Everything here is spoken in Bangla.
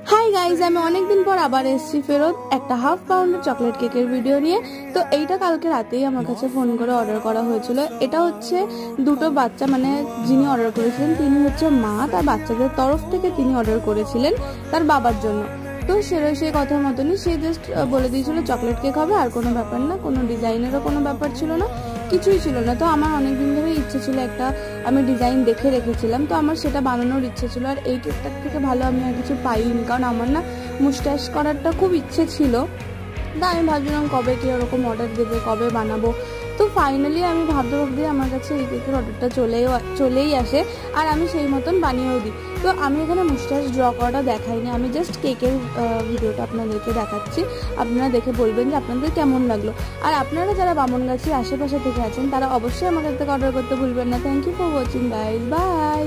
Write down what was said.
হাই গাইজ, আমি অনেকদিন পর আবার এসেছি ফেরত একটা হাফ পাউন্ডের চকলেট কেকের ভিডিও নিয়ে। তো এইটা কালকে রাতেই আমার কাছে ফোন করে অর্ডার করা হয়েছিল। এটা হচ্ছে দুটো বাচ্চা, মানে যিনি অর্ডার করেছিলেন তিনি হচ্ছে মা, তার বাচ্চাদের তরফ থেকে তিনি অর্ডার করেছিলেন তার বাবার জন্য। তো সেই কথার মতনই সে জাস্ট বলে দিয়েছিল চকলেট কেক হবে, আর কোনো ব্যাপার না, কোনো ডিজাইনেরও কোনো ব্যাপার ছিল না, কিছুই ছিল না। তো আমার অনেকদিন ধরে ইচ্ছে ছিল, একটা আমি ডিজাইন দেখে রেখেছিলাম, তো আমার সেটা বানানোর ইচ্ছে ছিল। আর এই কেকটার থেকে ভালো আমি আর কিছু পাইনি, কারণ আমার না মুস্টাচ করারটা খুব ইচ্ছে ছিল। তা আমি ভাবছিলাম কবে কে ওরকম অর্ডার দেবে, কবে বানাবো। তো ফাইনালি আমি ভাবতে আমার কাছে এই কেকের অর্ডারটা চলেই আসে, আর আমি সেই মতন বানিয়েও দিই। তো আমি এখানে মুস্টাচ ড্র করাটা দেখাইনি, আমি জাস্ট কেকের ভিডিওটা আপনাদেরকে দেখাচ্ছি। আপনারা দেখে বলবেন যে আপনাদের কেমন লাগলো। আর আপনারা যারা বামনগাছির আশেপাশে থেকে আছেন তারা অবশ্যই আমাদের থেকে অর্ডার করতে ভুলবেন না। Thank you for watching guys, by.